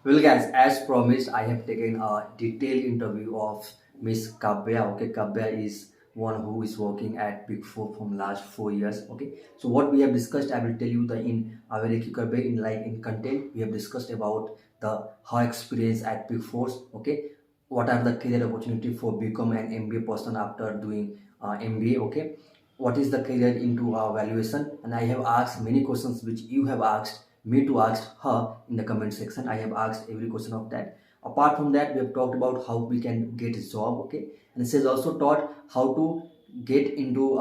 Well, guys, as promised, I have taken a detailed interview of Miss Kavya. Okay, Kavya is one who is working at Big Four from last 4 years. Okay, so what we have discussed, I will tell you the in a very quick way in like in content. We have discussed about the her experience at Big Fours. Okay, what are the career opportunity for become an MBA person after doing MBA. Okay, what is the career into valuation, and I have asked many questions which you have asked me to ask her in the comment section. I have asked every question of that. Apart from that, we have talked about how we can get a job. Okay, and she has also taught how to get into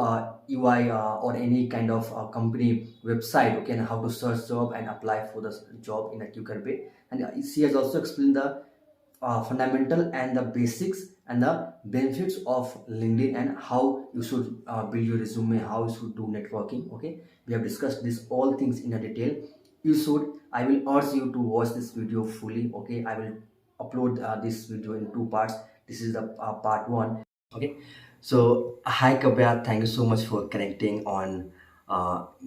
UI or any kind of company website. Okay, and how to search job and apply for the job in a quicker way. And she has also explained the fundamental and the basics and the benefits of LinkedIn and how you should build your resume, how you should do networking. Okay, we have discussed this all things in a detail. You should. I will urge you to watch this video fully. Okay, I will upload this video in two parts. This is the part 1. Okay, so hi Kavya, thank you so much for connecting on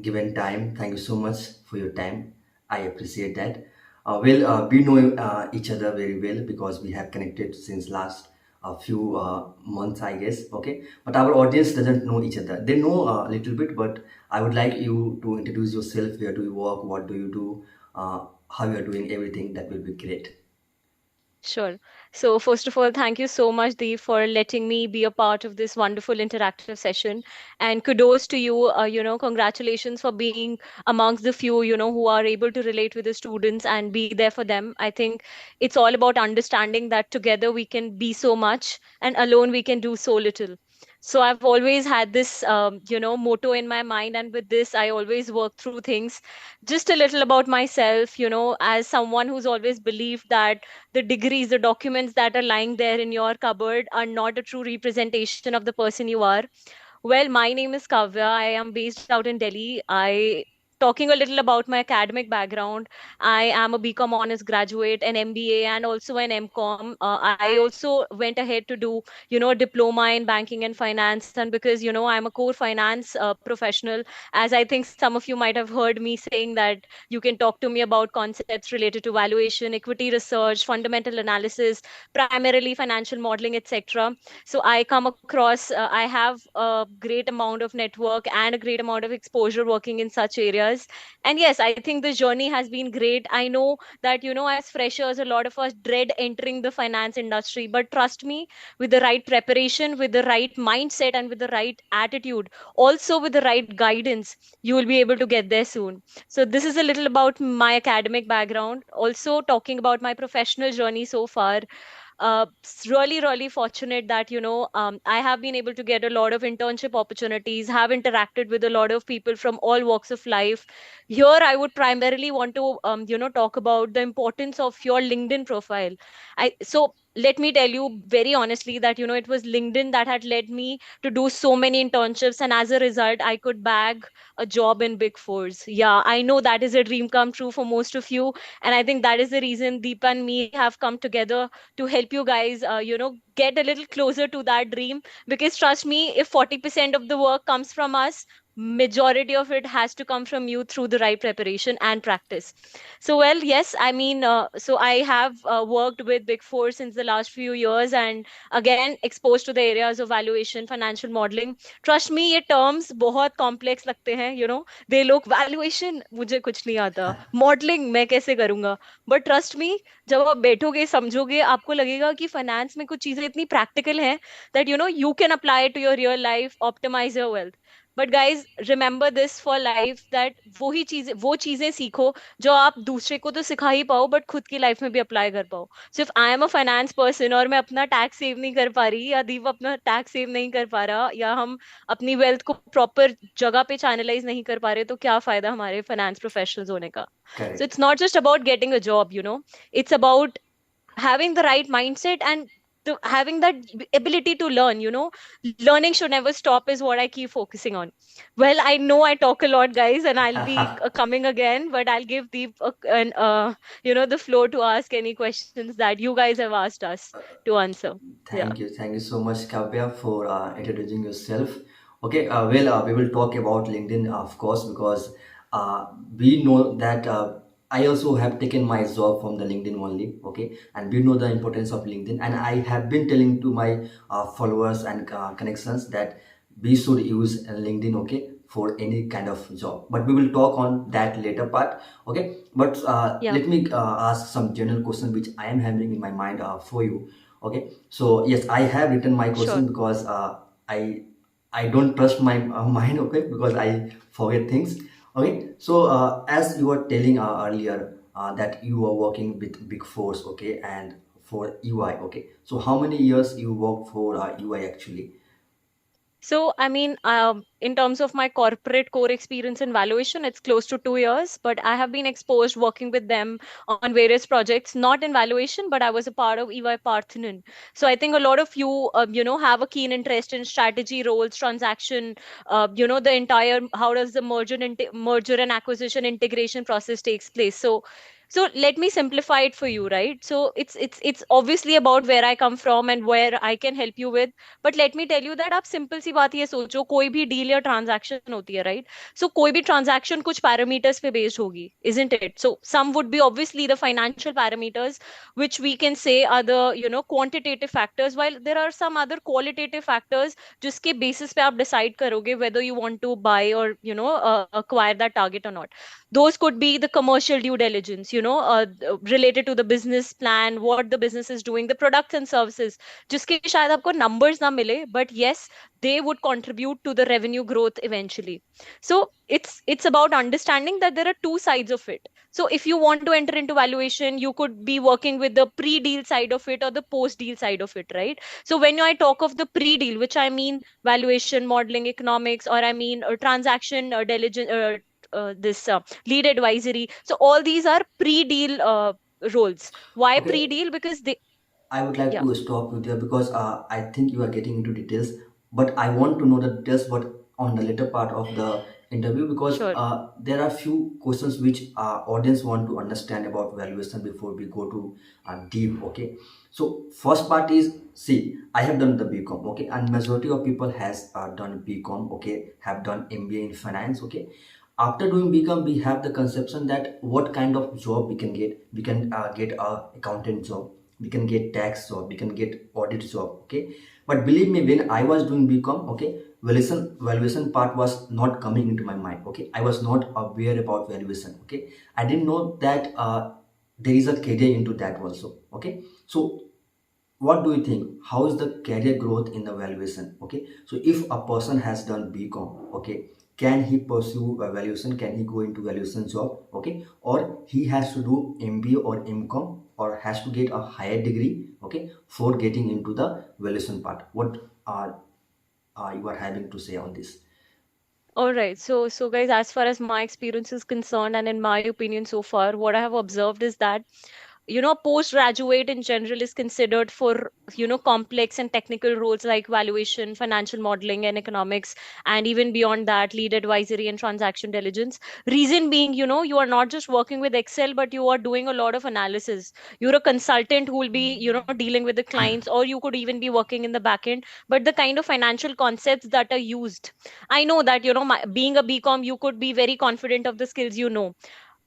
given time. Thank you so much for your time. I appreciate that. We know each other very well because we have connected since last a few months, I guess. Okay, but our audience doesn't know each other. They know a little bit, but I would like you to introduce yourself. Where do you work? What do you do? How you are doing everything. That will be great. Sure. So, first of all, thank you so much, Dee, for letting me be a part of this wonderful interactive session. And kudos to you. Congratulations for being amongst the few, who are able to relate with the students and be there for them. I think it's all about understanding that together we can be so much and alone we can do so little. So I've always had this, motto in my mind. And with this, I always work through things. Just a little about myself, as someone who's always believed that the degrees, the documents that are lying there in your cupboard are not a true representation of the person you are. Well, my name is Kavya. I am based out in Delhi. Talking a little about my academic background, I am a BCom honors graduate, an MBA, and also an MCom. I also went ahead to do, a diploma in banking and finance. And because, I'm a core finance professional, as I think some of you might have heard me saying that you can talk to me about concepts related to valuation, equity research, fundamental analysis, primarily financial modeling, etc. So I come across, I have a great amount of network and a great amount of exposure working in such areas. And yes, I think the journey has been great. I know that, as freshers, a lot of us dread entering the finance industry, but trust me, with the right preparation, with the right mindset, and with the right attitude, also with the right guidance, you will be able to get there soon. So this is a little about my academic background, also talking about my professional journey so far. Really fortunate that I have been able to get a lot of internship opportunities, have interacted with a lot of people from all walks of life. Here I would primarily want to talk about the importance of your LinkedIn profile. I so let me tell you very honestly that it was LinkedIn that had led me to do so many internships, and as a result I could bag a job in Big Fours. Yeah, I know that is a dream come true for most of you, and I think that is the reason Deepa and me have come together to help you guys get a little closer to that dream. Because trust me, if 40% of the work comes from us, majority of it has to come from you through the right preparation and practice. So well, yes, I mean, so I have worked with Big Four since the last few years, and again exposed to the areas of valuation, financial modeling. Trust me, ये terms बहुत complex लगते हैं, they लोग valuation मुझे कुछ नहीं आता, modeling मैं कैसे करूंगा. But trust me, जब आप बैठोगे समझोगे आपको लगेगा कि फाइनेंस में कुछ चीजें इतनी प्रैक्टिकल हैं that you can apply it to your real life, optimize your wealth. But guys, remember this for life, that वो चीजें सीखो जो आप दूसरे को तो सिखा ही पाओ बट खुद की लाइफ में भी अप्लाई कर पाओ. So if I am a finance person और मैं अपना टैक्स सेव नहीं कर पा रही, या दीप अपना टैक्स सेव नहीं कर पा रहा, या हम अपनी वेल्थ को प्रॉपर जगह पे चैनलाइज नहीं कर पा रहे, तो क्या फायदा हमारे फाइनेंस प्रोफेशनल्स होने का. So Correct. it's not just about getting a job, it's about having the right mindset and having that ability to learn. Learning should never stop is what I keep focusing on. Well, I know I talk a lot, guys, and I'll be coming again, but I'll give Deep the floor to ask any questions that you guys have asked us to answer. Yeah. Thank you so much, Kavya, for introducing yourself. Okay, we will talk about LinkedIn, of course, because we know that. I also have taken my job from the LinkedIn only, okay, and we know the importance of LinkedIn, and I have been telling to my followers and connections that we should use LinkedIn, okay, for any kind of job. But we will talk on that later part, okay. But Yeah, let me ask some general question which I am having in my mind for you, okay. So yes, I have written my sure. question because I I don't trust my mind, okay, because I forget things. Okay, so as you were telling earlier that you were working with Big Fours, okay, and for UI, okay. So how many years you worked for UI actually? So, I mean, in terms of my corporate core experience in valuation, it's close to 2 years, but I have been exposed working with them on various projects, not in valuation, but I was a part of EY Parthinan. So I think a lot of you, have a keen interest in strategy roles, transaction, the entire, how does the merger and acquisition integration process takes place. So let me simplify it for you, right? So it's obviously about where I come from and where I can help you with. But let me tell you that आप simple सी बात ये सोचो कोई भी deal या transaction होती है राइट सो कोई भी ट्रांजैक्शन कुछ पैरामीटर्स पे बेस्ड होगी isn't it so some would be obviously the financial parameters which we can say are the quantitative factors while there are some other qualitative factors जिसके basis पे आप decide करोगे whether you want to buy or acquire that target or not. Those could be the commercial due diligence, related to the business plan, what the business is doing, the products and services जिसके शायद आपको numbers ना मिले but yes they would contribute to the revenue growth eventually. So it's about understanding that there are two sides of it. So if you want to enter into valuation, you could be working with the pre-deal side of it or the post-deal side of it, right? So when I talk of the pre-deal, which I mean valuation, modeling, economics, or I mean transaction diligence, this lead advisory. So all these are pre-deal roles. Why Okay, pre-deal? Because they, I would like yeah, to stop you there because I think you are getting into details, but I want to know the details but on the later part of the interview because sure. there are few questions which audience want to understand about valuation before we go to deep. Okay, so first part is see I have done the BCom, okay, and majority of people has done BCom, okay, have done MBA in finance, okay. After doing BCom, we have the conception that what kind of job we can get. We can get a accountant job, we can get tax job, we can get audit job, okay. But believe me, when I was doing BCom, okay, valuation part was not coming into my mind, okay. I was not aware about valuation, okay. I didn't know that there is a career into that also, okay. So what do you think, how is the career growth in the valuation, okay. So if a person has done BCom, okay, can he pursue a valuation, can he go into valuation job, okay, or he has to do MBA or MCom or has to get a higher degree, okay, for getting into the valuation part? What are you are having to say on this? All right. So guys, as far as my experience is concerned, and in my opinion so far, what I have observed is that postgraduate in general is considered for complex and technical roles like valuation, financial modeling, and economics, and even beyond that lead advisory and transaction diligence. Reason being, you are not just working with Excel, but you are doing a lot of analysis. You're a consultant who will be dealing with the clients, or you could even be working in the back end. But the kind of financial concepts that are used, I know that being a BCom, you could be very confident of the skills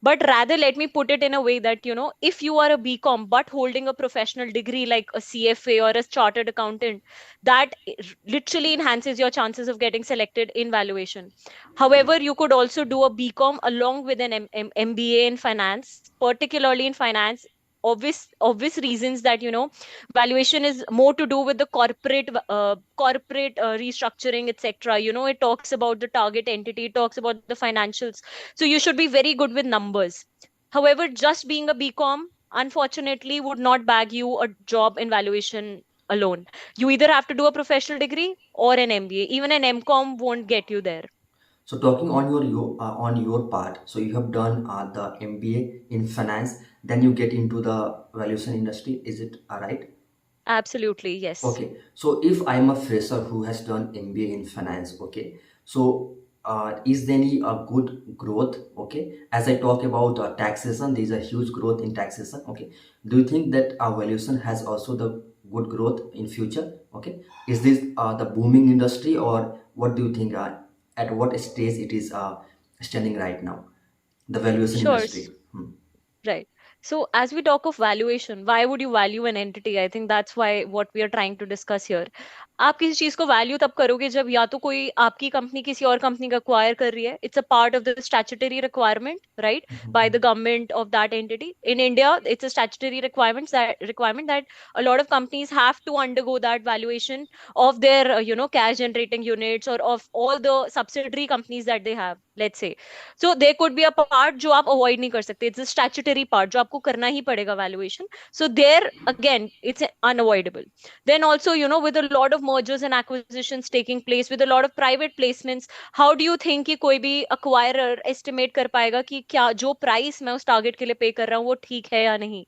but rather let me put it in a way that if you are a BCom but holding a professional degree like a CFA or a chartered accountant, that literally enhances your chances of getting selected in valuation. However, you could also do a BCom along with an MBA in finance, particularly in finance. Obvious reasons that valuation is more to do with the corporate restructuring, etc. It talks about the target entity, it talks about the financials, so you should be very good with numbers. However, just being a BCom, unfortunately, would not bag you a job in valuation alone. You either have to do a professional degree or an MBA. Even an MCom won't get you there. So talking on on your part, so you have done the MBA in finance, then you get into the valuation industry, is it right? Absolutely, yes. Okay, so if I'm a fresher who has done MBA in finance, okay, so is there any good growth? Okay, as I talk about taxation, there is a huge growth in taxation. Okay, do you think that valuation has also the good growth in future? Okay, is this the booming industry or what do you think? At what stage it is standing right now? The valuation Sure. industry. Hmm. Right. So as we talk of valuation, why would you value an entity? I think that's why what we are trying to discuss here. आप किसी चीज को value तब करोगे जब या तो कोई आपकी कंपनी किसी और कंपनी का acquire कर रही है. It's a part of the statutory requirement, right, by the government of that entity. In India, it's a statutory requirement that a lot of companies have to undergo that valuation of their cash generating units or of all the subsidiary companies that they have. Let's say, so there could be a part जो आप avoid नहीं कर सकते. It's a statutory part जो आपको करना ही पड़ेगा valuation. So there again, it's unavoidable. Then also, with a lot of mergers and acquisitions taking place, with a lot of private placements, how do you think कि कोई भी acquirer estimate कर पाएगा कि क्या जो price मैं उस target के लिए pay कर रहा हूँ वो ठीक है या नहीं?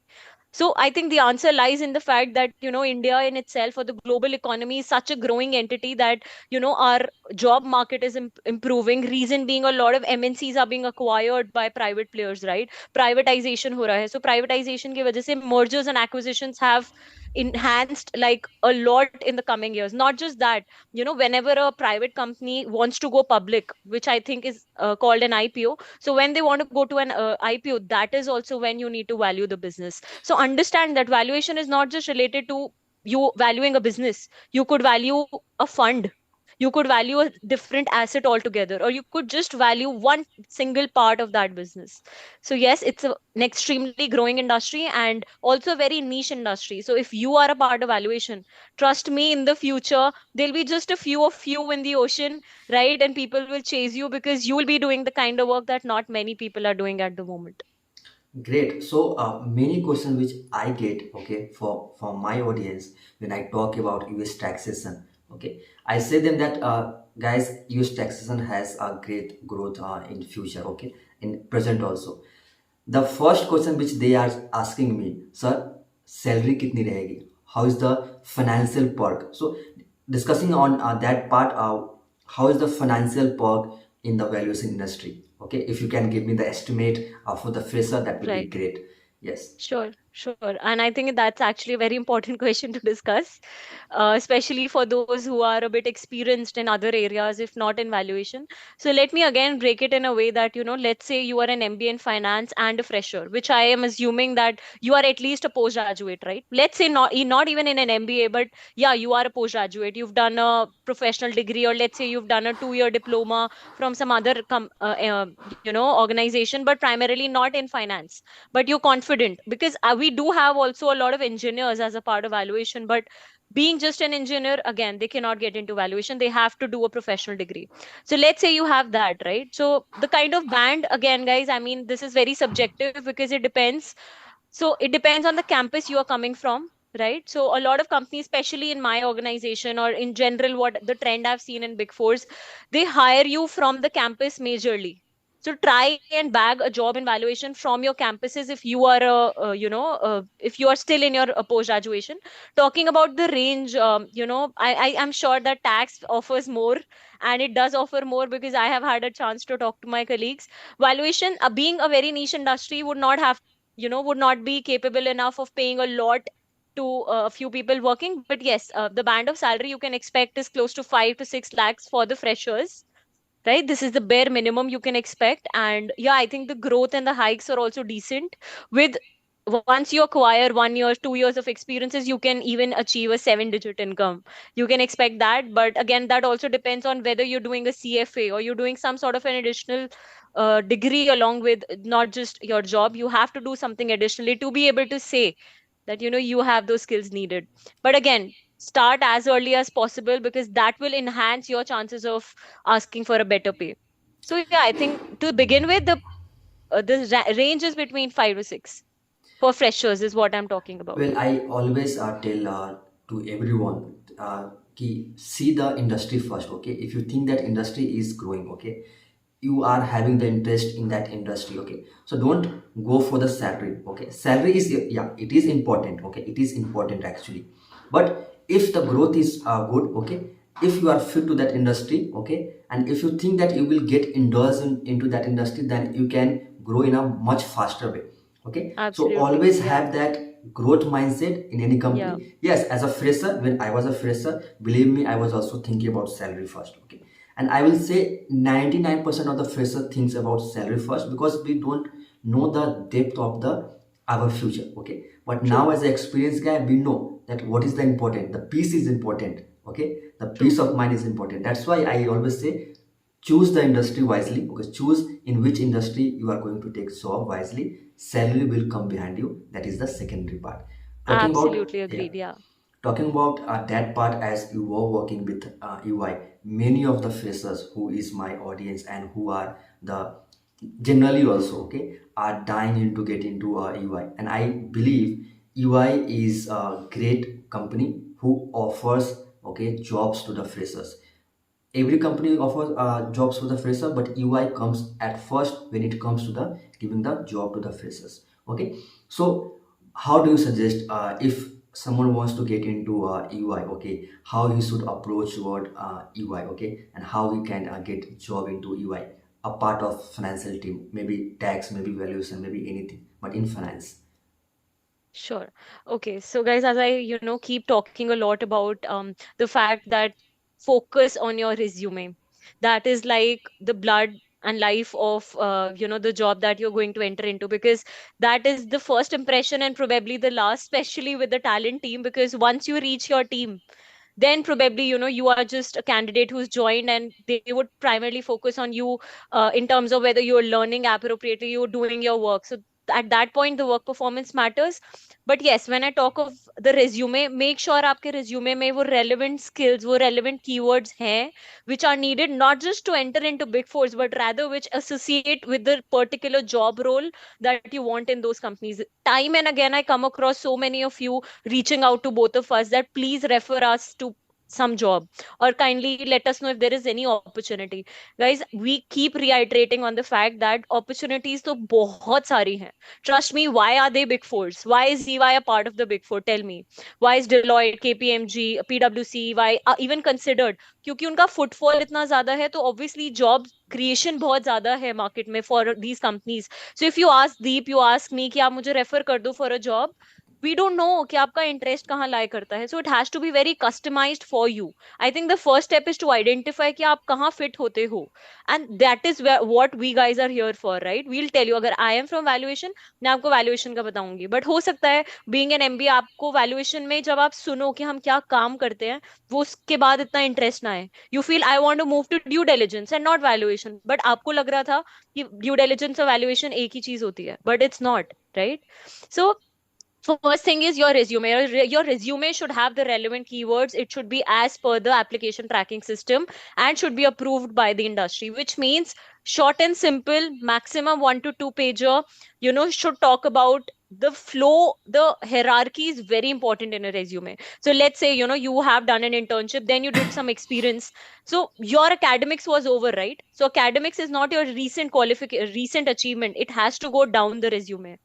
So I think the answer lies in the fact that, India in itself or the global economy is such a growing entity that, our job market is improving. Reason being, a lot of MNCs are being acquired by private players, right? Privatization हो रहा है. So privatization की वजह से mergers and acquisitions have enhanced like a lot in the coming years. Not just that, whenever a private company wants to go public, which I think is called an IPO. So when they want to go to an IPO, that is also when you need to value the business. So understand that valuation is not just related to you valuing a business. You could value a fund. You could value a different asset altogether, or you could just value one single part of that business. So yes, it's an extremely growing industry and also a very niche industry. So if you are a part of valuation, trust me, in the future, there'll be just a few of you in the ocean, right? And people will chase you because you will be doing the kind of work that not many people are doing at the moment. Great. So many questions which I get, okay, for my audience when I talk about US taxation, okay, I say them that guys, US taxation has a great growth in future, okay, in present also. The first question which they are asking me, sir, salary kitni rahegi? How is the financial perk? So discussing on that part, how is the financial perk in the valuation industry? Okay, if you can give me the estimate for the fresher, that will be Right. great. Yes. Sure, sure. And I think that's actually a very important question to discuss, especially for those who are a bit experienced in other areas, if not in valuation. So let me again break it in a way that, let's say you are an MBA in finance and a fresher, which I am assuming that you are at least a postgraduate, right? Let's say not even in an MBA, but yeah, you are a postgraduate. You've done a professional degree, or let's say you've done a 2-year diploma from some other organization, but primarily not in finance, but you're confident because we do have also a lot of engineers as a part of valuation, but being just an engineer, again, they cannot get into valuation. They have to do a professional degree. So let's say you have that, right? So the kind of band, again, guys, I mean, this is very subjective because it depends. So it depends on the campus you are coming from, right? So a lot of companies, especially in my organization or in general, what the trend I've seen in Big Fours, they hire you from the campus majorly. So try and bag a job in valuation from your campuses if you are if you are still in your post graduation. Talking about the range, I am sure that tax offers more, and it does offer more because I have had a chance to talk to my colleagues. Valuation, being a very niche industry, would not be capable enough of paying a lot to a few people working. But yes, the band of salary you can expect is close to 5 to 6 lakhs for the freshers, right? This is the bare minimum you can expect. And yeah, I think the growth and the hikes are also decent. With once you acquire 1 year, 2 years of experiences, you can even achieve a 7-digit income. You can expect that. But again, that also depends on whether you're doing a CFA or you're doing some sort of an additional degree along with not just your job. You have to do something additionally to be able to say that you have those skills needed. But again, start as early as possible because that will enhance your chances of asking for a better pay. So yeah, I think to begin with, the range is between 5 to 6 for freshers is what I'm talking about. Well, I always tell to everyone see the industry first. Okay, if you think that industry is growing, okay, you are having the interest in that industry. Okay, so don't go for the salary. Okay, salary is, yeah, it is important. Okay, it is important actually, but if the growth is good, okay, if you are fit to that industry, okay, and if you think that you will get indulged into that industry, then you can grow in a much faster way. Okay, so Absolutely. always Yeah. have that growth mindset in any Yeah. company. Yes, as a fresher, when I was a fresher, believe me, I was also thinking about salary first. Okay, and I will say 99% of the fresher thinks about salary first because we don't know the depth of the our future. Okay, but now True, as an experienced guy, we know that what is the important, the peace is important. Okay, the peace true. of mind is important. That's why I always say, choose the industry wisely, because choose in which industry you are going to take job wisely. Salary will come behind you. That is the secondary part. Talking about, Absolutely yeah, agreed. Yeah. talking about that part, as you were working with EY, many of the freshers who is my audience and who are the generally also, okay, are dying into get into EY, and I believe EY is a great company who offers, okay, jobs to the freshers. Every company offers jobs for the fresher, but UI comes at first when it comes to the giving the job to the freshers. Okay, so how do you suggest, if someone wants to get into UI, okay, how he should approach toward UI, okay, and how he can get job into UI, a part of financial team, maybe tax, maybe valuation, maybe anything, but in finance. Sure. Okay. So, guys, as I, keep talking a lot about the fact that focus on your resume. That is like the blood and life of, the job that you're going to enter into, because that is the first impression and probably the last, especially with the talent team, because once you reach your team, then probably you are just a candidate who's joined, and they would primarily focus on you in terms of whether you're learning appropriately, you're doing your work. So at that point the work performance matters. But yes, when I talk of the resume, make sure आपके resume में वो relevant skills, वो relevant keywords हैं which are needed not just to enter into big fours, but rather which associate with the particular job role that you want in those companies. Time and again I come across so many of you reaching out to both of us that please refer us to some job, or kindly let us know if there is any opportunity. Guys, we keep reiterating on the fact that opportunities तो बहुत सारी हैं. Trust me, why are they big fours? Why is EY a part of the big four? Tell me. Why is Deloitte, KPMG, PwC, why even considered? क्योंकि उनका footfall इतना ज्यादा है, तो ऑब्वियसली जॉब क्रिएशन बहुत ज्यादा है मार्केट में for these companies. So if you ask Deep, you ask me कि आप मुझे रेफर कर दो for a job, we don't know कि आपका इंटरेस्ट कहाँ लाई करता है. So it has to be very customized for you. I think the first step is to identify कि आप कहाँ फिट होते हो. And that is what we guys are here for, right? We'll tell you. अगर I am from valuation, मैं आपको valuation का बताऊंगी, बट हो सकता है बीइंग एन एमबीए आपको वैल्यूएशन में जब आप सुनो कि हम क्या काम करते हैं, वो उसके बाद इतना इंटरेस्ट ना आए. You feel I want to move to due diligence and not valuation, but आपको लग रहा था कि ड्यू डिलिजेंस और वैल्यूएशन एक ही चीज होती है, but it's not, right? So first thing is your resume. Your resume should have the relevant keywords. It should be as per the application tracking system and should be approved by the industry, which means short and simple, maximum 1 to 2 pager. Should talk about the flow. The hierarchy is very important in a resume. So let's say, you have done an internship, then you did some experience. So your academics was over, right? So academics is not your recent qualification, recent achievement. It has to go down the resume.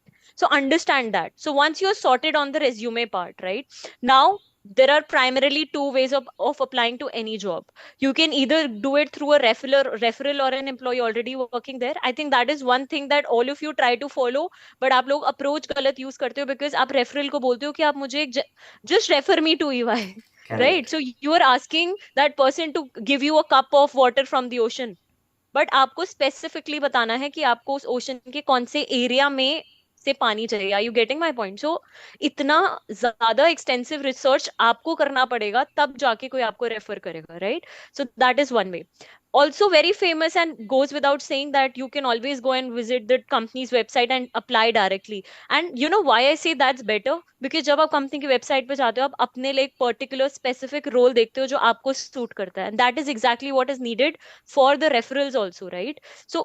So understand that. So once you're sorted on the resume part, right? Now there are primarily two ways of applying to any job. You can either do it through a referral or an employee already working there. I think that is one thing that all of you try to follow, but आप लोग approach गलत use करते हो, because आप referral को बोलते हो कि आप मुझे just refer me to EY. Right? Correct. So you are asking that person to give you a cup of water from the ocean, but आपको स्पेसिफिकली बताना है कि आपको उस ओशन के कौन से एरिया में से पानी चाहिए. Are you getting my point? So इतना ज्यादा एक्सटेंसिव रिसर्च आपको करना पड़ेगा, तब जाके कोई आपको रेफर करेगा, right? So that is one way. Also very famous and goes without saying that you can always go and visit the company's website and apply directly. And you know why I say that's better? Because जब आप company की website पे जाते हो, आप अपने लिए एक पर्टिकुलर स्पेसिफिक रोल देखते हो जो आपको सूट करता है, and that is exactly what is needed for the referrals also, right? So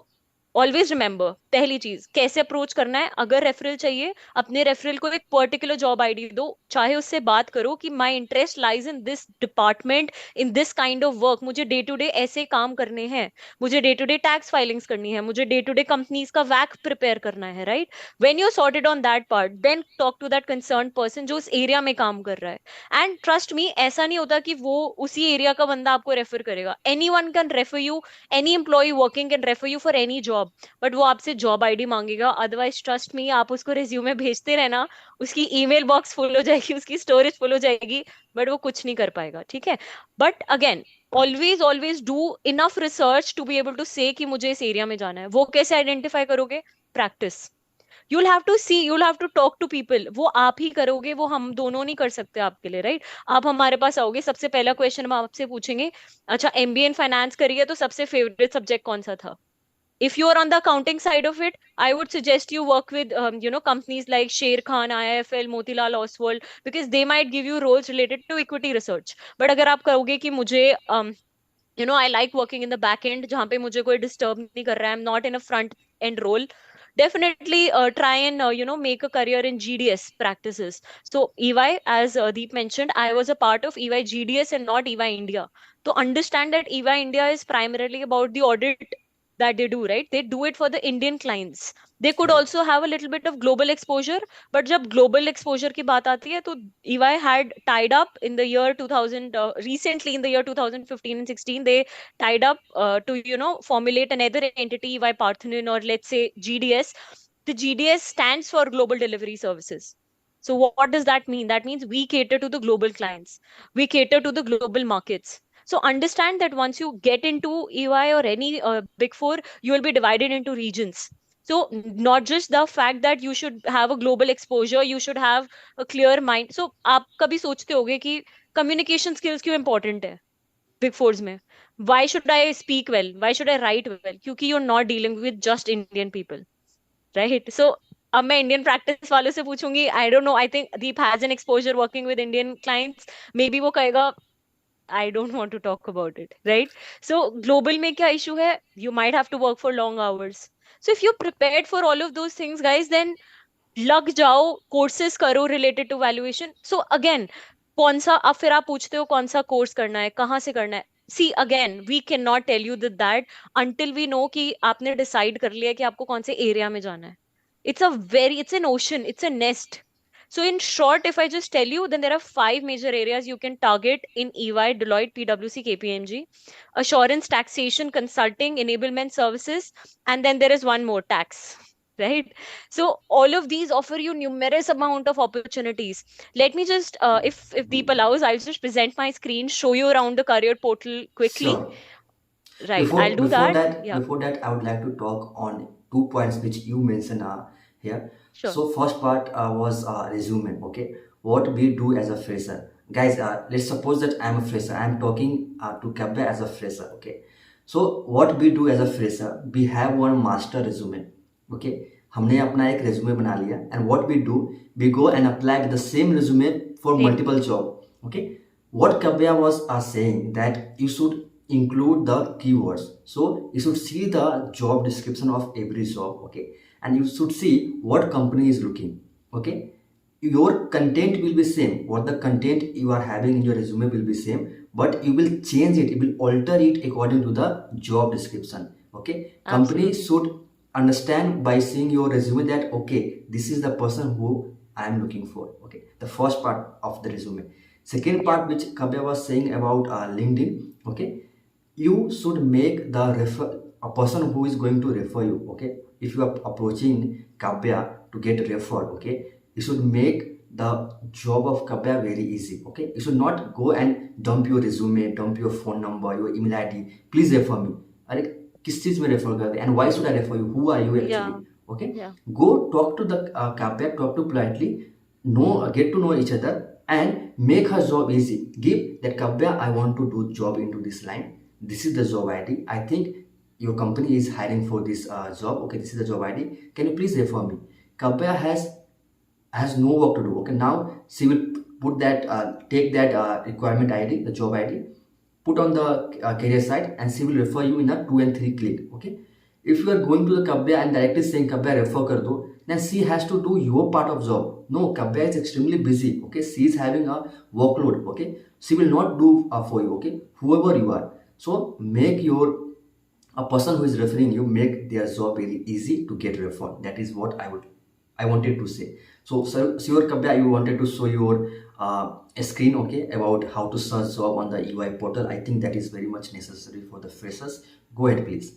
always remember, पहली चीज कैसे अप्रोच करना है. अगर रेफरल चाहिए, अपने रेफरल को एक पर्टिकुलर जॉब आईडी दो, चाहे उससे बात करो कि my interest lies in this department, in this kind of work. मुझे डे टू डे ऐसे काम करने हैं, मुझे day to day tax filings करनी है, मुझे डे टू डे कंपनीज का वैक प्रिपेयर करना है, right? When you sorted on that part, then talk to that concern person जो उस एरिया में काम कर रहा है. एंड ट्रस्ट मी, ऐसा नहीं होता कि वो उसी एरिया का बंदा आपको रेफर करेगा. Any one can refer you, any employ working can refer you for any job, but वो आपसे जॉब आईडी मांगेगा. अदरवाइज ट्रस्ट मी, आप उसको रिज्यूमे भेजते रहना, उसकी ईमेल बॉक्स फुल हो जाएगी, उसकी स्टोरेज फुल हो जाएगी, बट वो कुछ नहीं कर पाएगा, ठीक है? But again, always always do enough research to be able to say कि मुझे इस एरिया में जाना है. वो कैसे आइडेंटिफाई करोगे? Practice. you'll have to see, you'll have to talk to people. वो आप ही करोगे, वो हम दोनों नहीं कर सकते आपके लिए, राइट? आप हमारे पास आओगे, सबसे पहला क्वेश्चन हम आपसे पूछेंगे, अच्छा एमबीए इन फाइनेंस करी है तो सबसे फेवरेट सब्जेक्ट कौन सा था? If you are on the accounting side of it, I would suggest you work with companies like Sher Khan, IIFL, Motilal Oswal, because they might give you roles related to equity research. But अगर आप कहोगे कि मुझे I like working in the back end जहाँ पे मुझे कोई disturb नहीं कर रहा है, I'm not in a front end role, definitely try and make a career in GDS practices. So EY, as Deep mentioned, I was a part of EY GDS and not EY India. To understand that EY India is primarily about the audit that they do, right? They do it for the Indian clients. They could Correct. also have a little bit of global exposure, but जब global exposure की बात आती है तो EY had tied up in the year 2000, recently in the year 2015 and 16, they tied up to formulate another entity, EY Parthanan, or let's say GDS. The GDS stands for Global Delivery Services. So what does that mean? That means we cater to the global clients, we cater to the global markets. So understand that once you get into EY or any big four, you will be divided into regions. So not just the fact that you should have a global exposure, you should have a clear mind. So आप कभी सोचते होगे कि communication skills क्यों important है big force में? Why should I speak well? Why should I write well? क्योंकि you're not dealing with just Indian people, right? So अब मैं इंडियन प्रैक्टिस वालों से पूछूंगी, I don't know, I think Deep has an exposure working with Indian clients, may be वो कहेगा I don't want to talk about it, right? So global में क्या issue है? You might have to work for long hours. So if you're prepared for all of those things, guys, then लग जाओ, courses करो related to valuation. So again, कौन सा, अब फिर आप पूछते हो कौन सा कोर्स करना है, कहाँ से करना है? See again, we can not tell you that until we know कि आपने डिसाइड कर लिया कि आपको कौन से एरिया में जाना है. It's an ocean, it's a nest. So in short, if I just tell you, then there are five major areas you can target in EY, Deloitte, PwC, KPMG: assurance, taxation, consulting, enablement services, and then there is one more, tax, right? So all of these offer you numerous amount of opportunities. Let me just, if Deep allows, I'll just present my screen, show you around the career portal quickly. Sure. Right, I'll Before do before that. that Yeah, before that, I would like to talk on 2 points which you mentioned here. sure. So first part was resume. Okay, what we do as a fresher, guys. Let's suppose that I'm a fresher. I'm talking to Kavya as a fresher. Okay, so what we do as a fresher, we have one master resume. Okay, हमने अपना एक resume बना लिया, and what we do, we go and apply the same resume for Same. multiple job. Okay, what Kavya was saying that you should include the keywords. So you should see the job description of every job, okay, and you should see what company is looking, okay. Your content will be same. What the content you are having in your resume will be same, but you will change it. You will alter it according to the job description. Okay, company Absolutely. should understand by seeing your resume that okay, this is the person who I am looking for. Okay, the first part of the resume. Second Yeah. part, which Kavya was saying about LinkedIn. Okay, you should make the refer a person who is going to refer you. Okay, if you are approaching Kavya to get referred, okay, you should make the job of Kavya very easy. Okay, you should not go and dump your resume, dump your phone number, your email ID, please refer me. अरे किस चीज में refer कर दे, and why should I refer you, who are you actually? Yeah. Okay, Yeah. go talk to the Kavya, talk to politely, know, get to know each other, and make her job easy. Give that Kavya, I want to do job into this line, this is the job ID, I think your company is hiring for this job, okay, this is the job ID, can you please refer me? Kavya has no work to do. Okay, now she will put that take that requirement ID, the job ID, put on the career site, and she will refer you in a 2 and 3 click. Okay, if you are going to the Kavya and directly saying Kavya refer kar do, then she has to do your part of job. No, Kavya is extremely busy. Okay, she is having a workload. Okay, she will not do for you. Okay, whoever you are, so make your a person who is referring you, make their job very easy to get referred. That is what I wanted to say. So sure, Kavya, you wanted to show your a screen, okay, about how to search job on the EY portal. I think that is very much necessary for the freshers. Go ahead, please.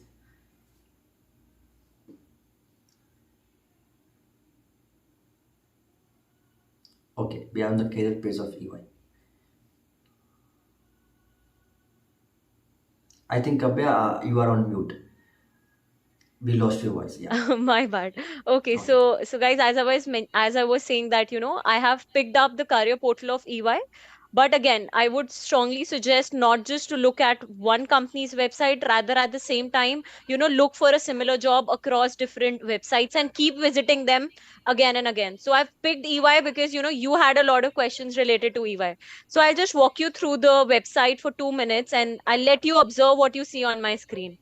Okay, we are on the career page of EY. I think Kavya, you are on mute. We lost your voice. Yeah. My bad. Okay, Okay. so guys, as I was saying that, I have picked up the career portal of EY, but again, I would strongly suggest not just to look at one company's website, rather at the same time, look for a similar job across different websites and keep visiting them again and again. So I've picked EY because, you had a lot of questions related to EY. So I'll just walk you through the website for 2 minutes and I'll let you observe what you see on my screen.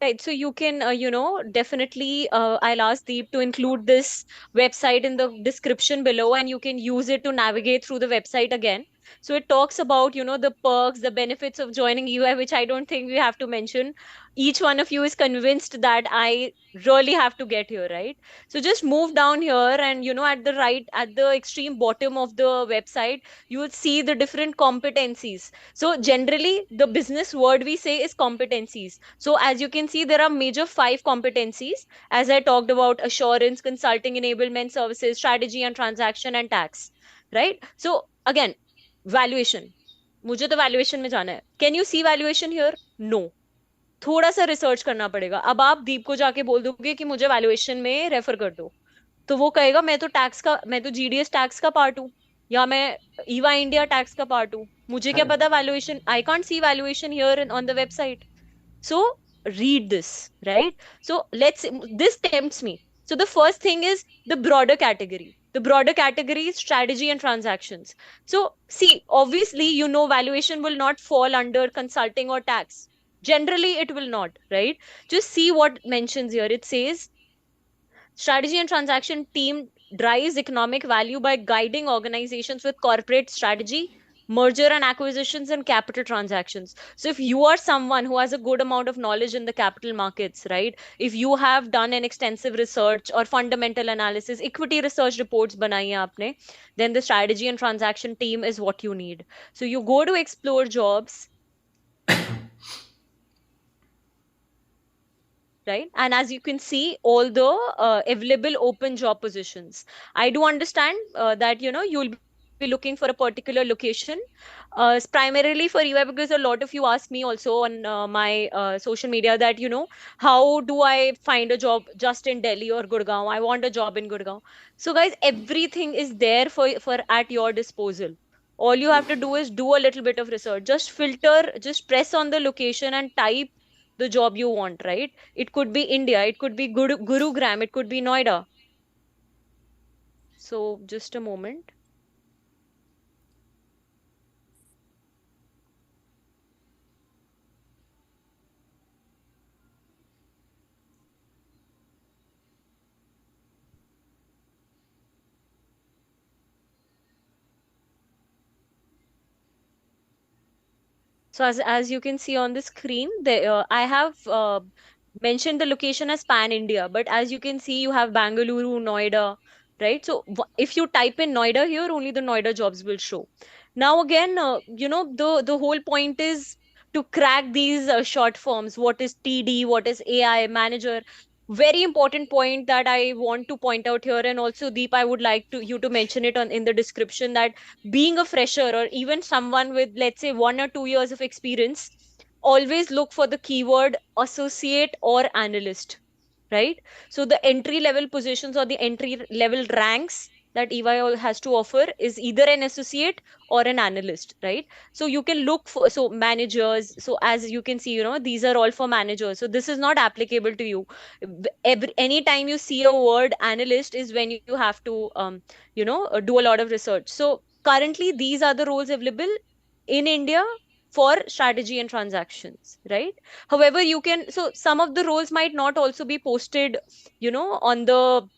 Right. So you can, definitely, I'll ask Deep to include this website in the description below, and you can use it to navigate through the website again. So it talks about, the perks, the benefits of joining UI, which I don't think we have to mention. Each one of you is convinced that I really have to get here, right? So just move down here, and, at the right, at the extreme bottom of the website, you will see the different competencies. So generally, the business word we say is competencies. So as you can see, there are major five competencies, as I talked about: assurance, consulting, enablement services, strategy and transaction, and tax. Right? So again, valuation. मुझे तो valuation में जाना है. Can you see valuation here? No. थोड़ा सा research करना पड़ेगा. अब आप दीप को जाके बोल दोगे कि मुझे वैल्यूएशन में रेफर कर दो, तो वो कहेगा मैं तो जीडीएस टैक्स का पार्ट हूँ, या मैं ईवा इंडिया टैक्स का पार्ट हूँ. मुझे क्या Correct. पता valuation? I can't see valuation here on the website. So read this, right? So this tempts me. So the first thing is the broader category. The broader category is strategy and transactions. So see, obviously, valuation will not fall under consulting or tax. Generally, it will not, right? Just see what mentions here. It says strategy and transaction team drives economic value by guiding organizations with corporate strategy, merger and acquisitions, and capital transactions. So, if you are someone who has a good amount of knowledge in the capital markets, right? If you have done an extensive research or fundamental analysis, equity research reports banai hai aapne, then the strategy and transaction team is what you need. So, you go to explore jobs, right? And as you can see, all the available open job positions. I do understand that you'll be looking for a particular location, primarily for UI, because a lot of you ask me also on my social media that how do I find a job just in Delhi or Gurgaon? I want a job in Gurgaon. So guys, everything is there for at your disposal. All you have to do is do a little bit of research. Just filter, just press on the location and type the job you want, right? It could be India, it could be Gurugram, it could be Noida. So just a moment. So as you can see on the screen, I have mentioned the location as Pan India, but as you can see, you have Bangalore, Noida, right? So if you type in Noida here, only the Noida jobs will show. Now again, the whole point is to crack these short forms. What is TD? What is AI manager? Very important point that I want to point out here, and also Deep, I would like to you to mention it on in the description, that being a fresher or even someone with, let's say, 1 or 2 years of experience, always look for the keyword associate or analyst, right? So the entry level positions or the entry level ranks that EY has to offer is either an associate or an analyst, right? So you can look for, so managers. So as you can see, these are all for managers. So this is not applicable to you. Anytime you see a word analyst is when you have to, do a lot of research. So currently, these are the roles available in India for strategy and transactions, right? However, you can, so some of the roles might not also be posted, on the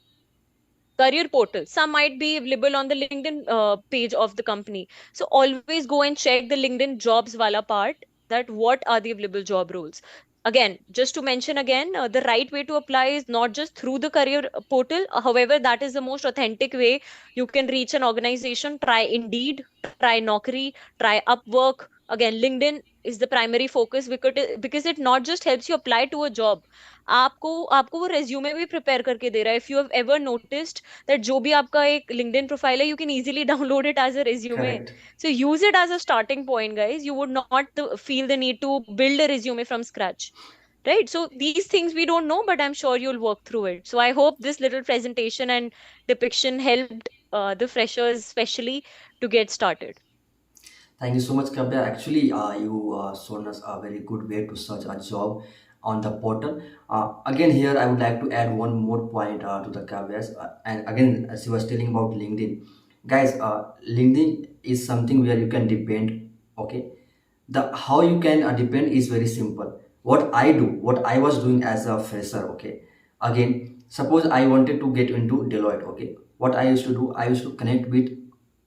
career portal. Some might be available on the LinkedIn page of the company. So always go and check the LinkedIn jobs wala part. that what are the available job roles. Again, just to mention again, the right way to apply is not just through the career portal. However, that is the most authentic way you can reach an organization. Try Indeed, try Naukri, try Upwork. Again, LinkedIn is the primary focus, because it not just helps you apply to a job, आपको आपको वो resume भी prepare करके दे रहा है. If you have ever noticed that जो भी आपका एक LinkedIn profile है, you can easily download it as a resume. Correct. So use it as a starting point, guys. You would not feel the need to build a resume from scratch. Right? So these things we don't know, but I'm sure you'll work through it. So I hope this little presentation and depiction helped the freshers, especially, to get started. Thank you so much, Kavya. Actually, you shown us a very good way to search a job on the portal. Again, here I would like to add one more point to the Kavyas. And again, as you was telling about LinkedIn, guys, LinkedIn is something where you can depend. Okay, the how you can depend is very simple. What I do, what I was doing as a fresher. Okay, again, suppose I wanted to get into Deloitte. Okay, what I used to do, I used to connect with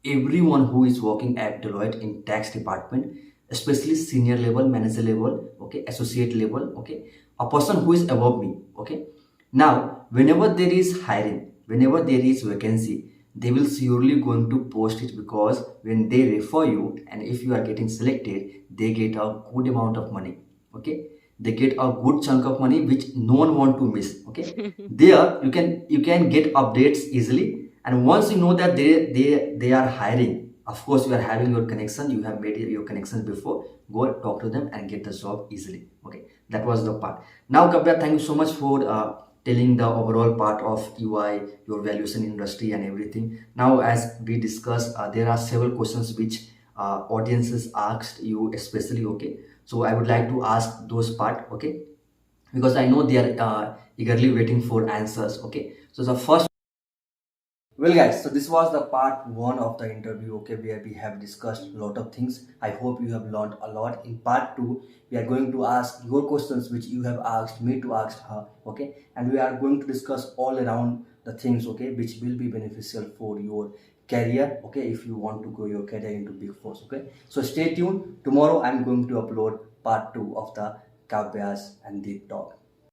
everyone who is working at Deloitte in tax department, especially senior level, manager level, okay, associate level, okay, a person who is above me, okay. Now, whenever there is hiring, whenever there is vacancy, they will surely going to post it, because when they refer you and if you are getting selected, they get a good amount of money, okay. They get a good chunk of money which no one want to miss, okay. There you can get updates easily, and once you know that they are hiring, of course you are having your connection, you have made your connections before, go talk to them and get the job easily, okay. That was the part. Now, Kavya, thank you so much for telling the overall part of UI, your valuation industry and everything. Now, as we discussed, there are several questions which audiences asked you especially, okay. So I would like to ask those part, okay, because I know they are eagerly waiting for answers, okay. So the first, well, guys, so this was the part one of the interview, okay, where we have discussed a lot of things. I hope you have learned a lot. In part two, we are going to ask your questions which you have asked me to ask her, okay, and we are going to discuss all around the things, okay, which will be beneficial for your career, okay, if you want to grow your career into Big Four, okay. So stay tuned. Tomorrow, I'm going to upload part two of the Kavya's and Deep Talk.